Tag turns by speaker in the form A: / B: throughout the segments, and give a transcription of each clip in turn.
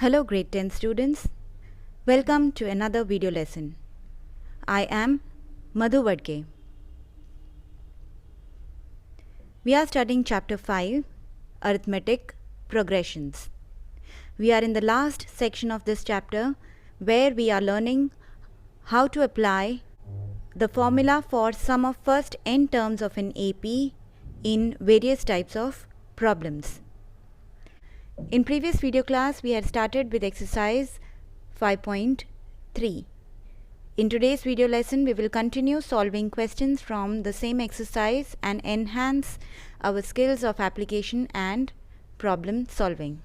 A: Hello grade 10 students, welcome to another video lesson. I am Madhu Vadke. We are studying chapter 5, Arithmetic Progressions. We are in the last section of this chapter where we are learning how to apply the formula for sum of first n terms of an AP in various types of problems. In previous video class, we had started with exercise 5.3. In today's video lesson, we will continue solving questions from the same exercise and enhance our skills of application and problem solving.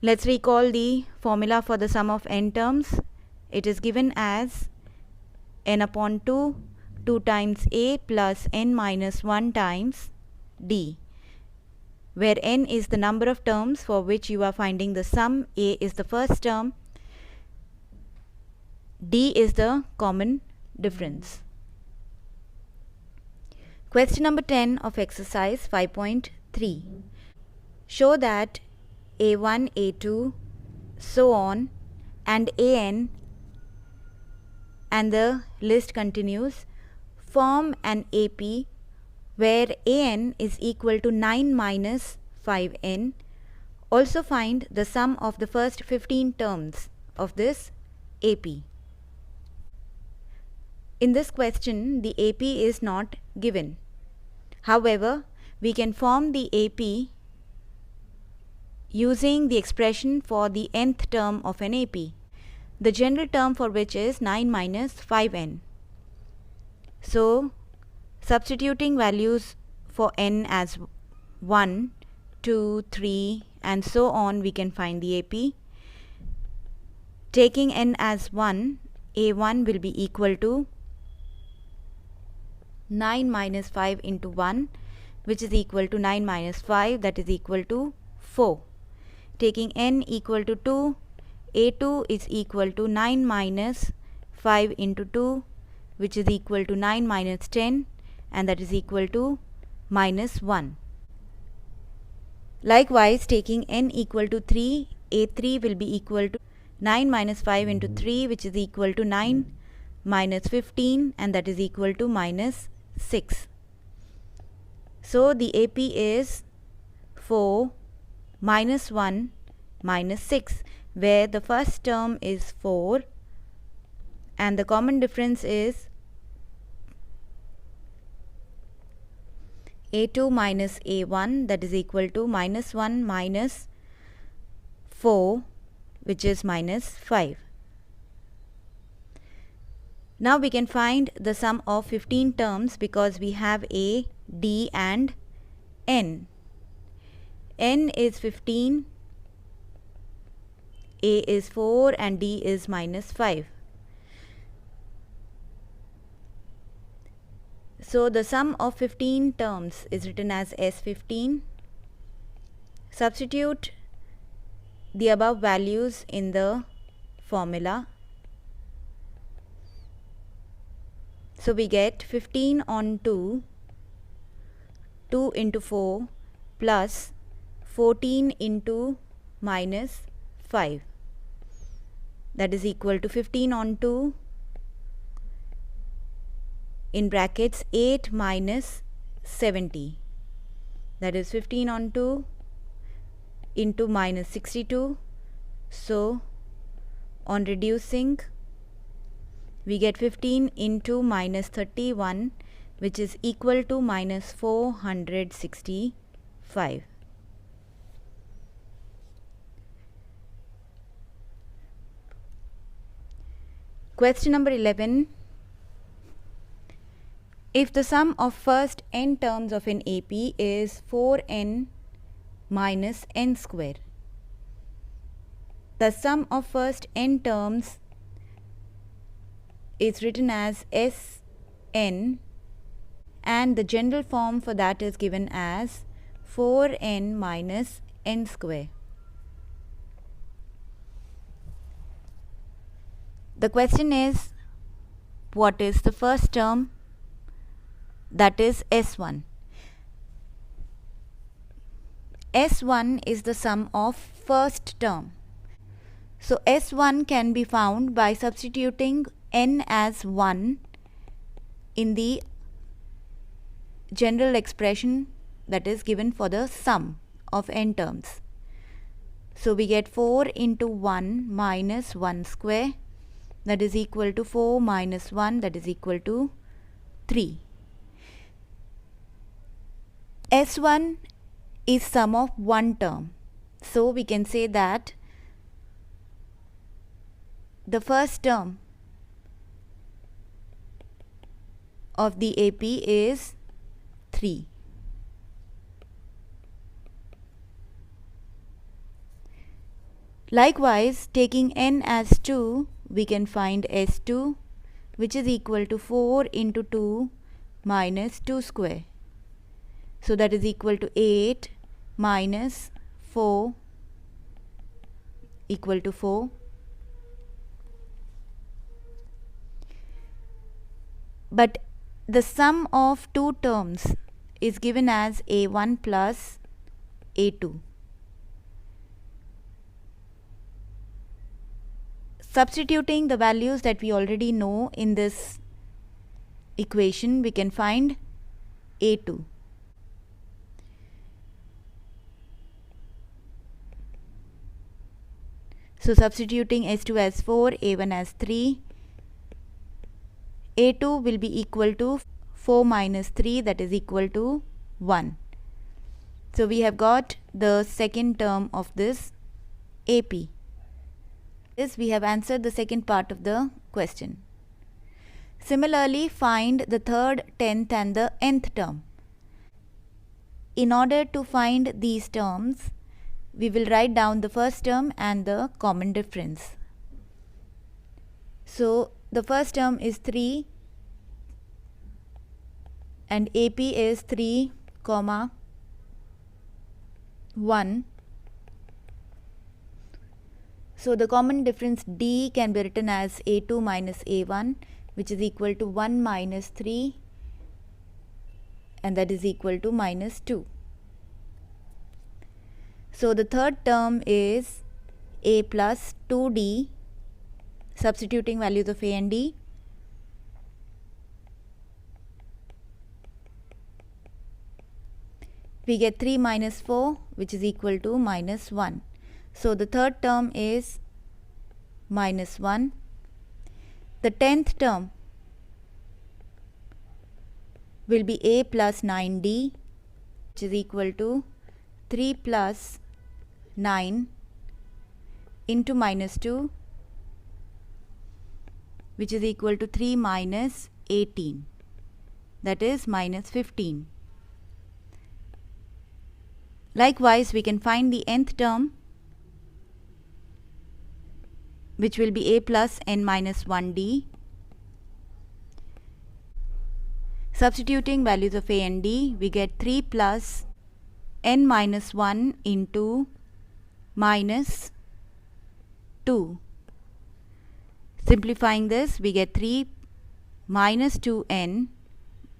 A: Let's recall the formula for the sum of n terms. It is given as n upon 2, 2 times a plus n minus 1 times d, where n is the number of terms for which you are finding the sum, a is the first term, d is the common difference. Question number 10 of exercise 5.3. Show that a1, a2, so on, and an, and the list continues, form an AP where an is equal to 9 minus 5n. Also find the sum of the first 15 terms of this AP. In this question, the AP is not given. However, we can form the AP using the expression for the nth term of an AP, the general term for which is 9 minus 5n. So, substituting values for n as 1, 2, 3 and so on, we can find the AP. Taking n as 1, a1 will be equal to 9 minus 5 into 1, which is equal to 9 minus 5, that is equal to 4. Taking n equal to 2, a2 is equal to 9 minus 5 into 2, which is equal to 9 minus 10, and that is equal to minus 1. Likewise, taking n equal to 3, a3 will be equal to 9 minus 5 into 3, which is equal to 9 minus 15, and that is equal to minus 6. So, the AP is 4 minus 1 minus 6, where the first term is 4 and the common difference is a2 minus a1, that is equal to minus 1 minus 4, which is minus 5. Now we can find the sum of 15 terms because we have a, d and n. N is 15, a is 4 and d is minus 5. So the sum of 15 terms is written as S15. Substitute the above values in the formula. So we get 15 on 2, 2 into 4 plus 14 into minus 5. That is equal to 15 on 2 in brackets 8 minus 70, that is 15 on 2 into minus 62. So on reducing, we get 15 into minus 31, which is equal to minus 465. Question number 11. If the sum of first n terms of an AP is 4n minus n square, the sum of first n terms is written as Sn, and the general form for that is given as 4n minus n square. The question is, what is the first term? That is S1. S1 is the sum of first term. So S1 can be found by substituting n as 1 in the general expression that is given for the sum of n terms. So we get 4 into 1 minus 1 square, that is equal to 4 minus 1, that is equal to 3. S1 is sum of one term. So we can say that the first term of the AP is 3. Likewise, taking n as 2, we can find S2, which is equal to 4 into 2 minus 2 square. So that is equal to 8 minus 4 equal to 4. But the sum of two terms is given as A1 plus A2. Substituting the values that we already know in this equation, we can find A2. So substituting S2 as 4, A1 as 3, A2 will be equal to 4 minus 3, that is equal to 1. So we have got the second term of this AP. We have answered the second part of the question. Similarly, find the third, 10th and the nth term. In order to find these terms, we will write down the first term and the common difference. So the first term is 3 and AP is 3, 1. So the common difference D can be written as A2 minus A1, which is equal to 1 minus 3, and that is equal to minus 2. So the third term is A plus 2D, substituting values of A and D. We get 3 minus 4, which is equal to minus 1. So the third term is minus 1. The 10th term will be A plus 9D, which is equal to 3 plus 9 into minus 2, which is equal to 3 minus 18, that is minus 15. Likewise, we can find the nth term, which will be A plus n minus 1D. Substituting values of A and D, we get 3 plus n minus 1 into minus 2. Simplifying this, we get 3 minus 2n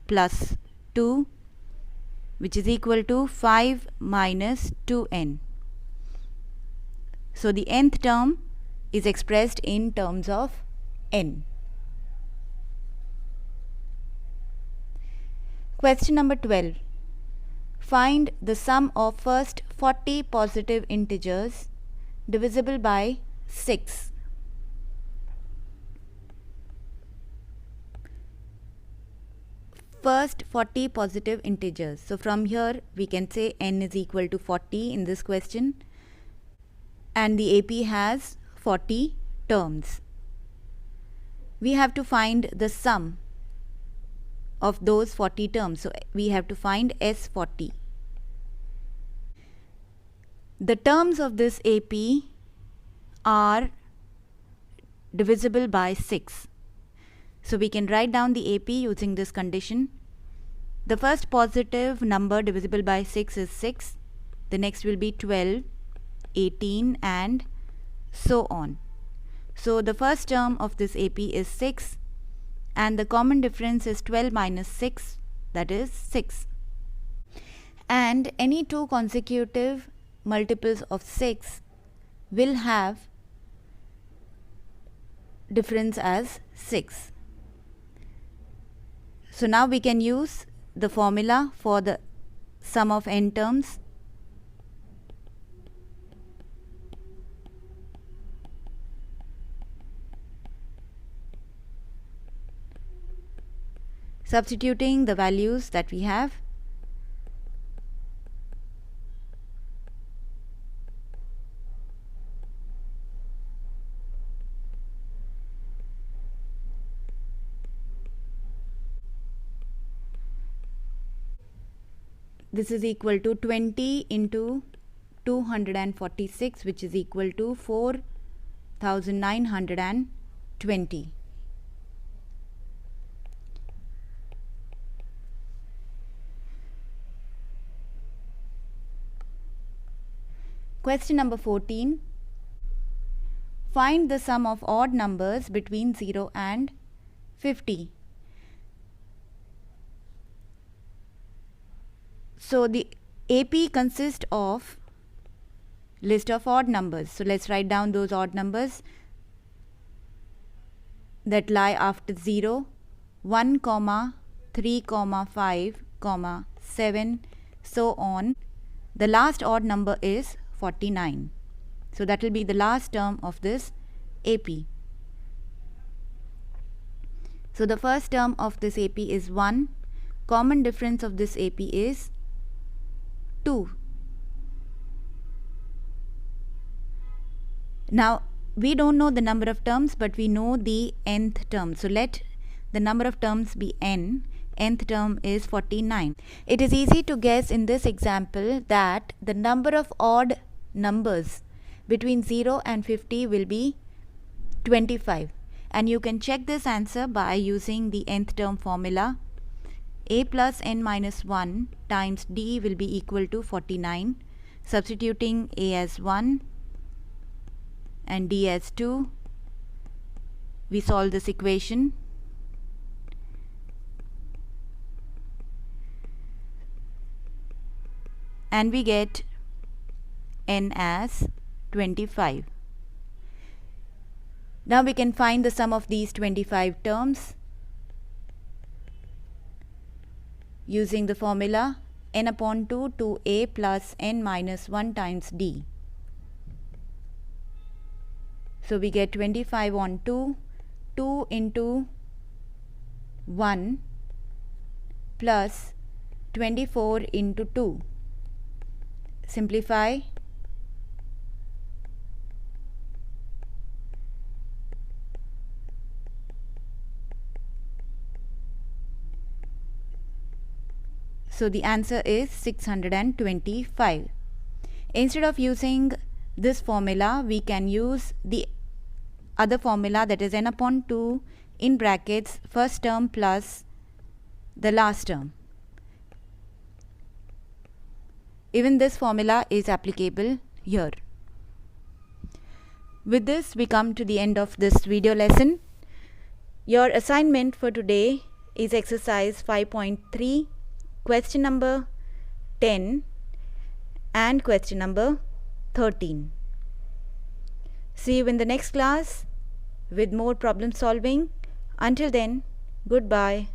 A: plus 2, which is equal to 5 minus 2n. So the nth term is expressed in terms of n. Question number 12. Find the sum of first 40 positive integers divisible by 6. First 40 positive integers. So from here we can say n is equal to 40 in this question, and the AP has 40 terms. We have to find the sum of those 40 terms. So we have to find S40. The terms of this AP are divisible by 6. So we can write down the AP using this condition. The first positive number divisible by 6 is 6. The next will be 12, 18 and so on. So the first term of this AP is 6, and the common difference is 12 minus 6, that is 6. And any two consecutive multiples of 6 will have difference as 6. So now we can use the formula for the sum of n terms. Substituting the values that we have. This is equal to 20 into 246, which is equal to 4920. Question number 14. Find the sum of odd numbers between 0 and 50. So the AP consists of list of odd numbers. So let's write down those odd numbers that lie after 0, 1, 3, 5, 7, so on. The last odd number is 49. So that will be the last term of this AP. So the first term of this AP is 1. Common difference of this AP is 2. Now we don't know the number of terms, but we know the nth term. So let the number of terms be n. Nth term is 49. It is easy to guess in this example that the number of odd numbers between 0 and 50 will be 25. And you can check this answer by using the nth term formula. A plus n minus 1 times d will be equal to 49. Substituting a as 1 and d as 2, we solve this equation. And we get n as 25. Now we can find the sum of these 25 terms using the formula n upon 2 to a plus n minus 1 times d. So we get 25 on 2, 2 into 1 plus 24 into 2. Simplify. So the answer is 625. Instead of using this formula, we can use the other formula, that is n upon 2 in brackets first term plus the last term. Even this formula is applicable here. With this, we come to the end of this video lesson. Your assignment for today is exercise 5.3, question number 10 and question number 13. See you in the next class with more problem solving. Until then, goodbye.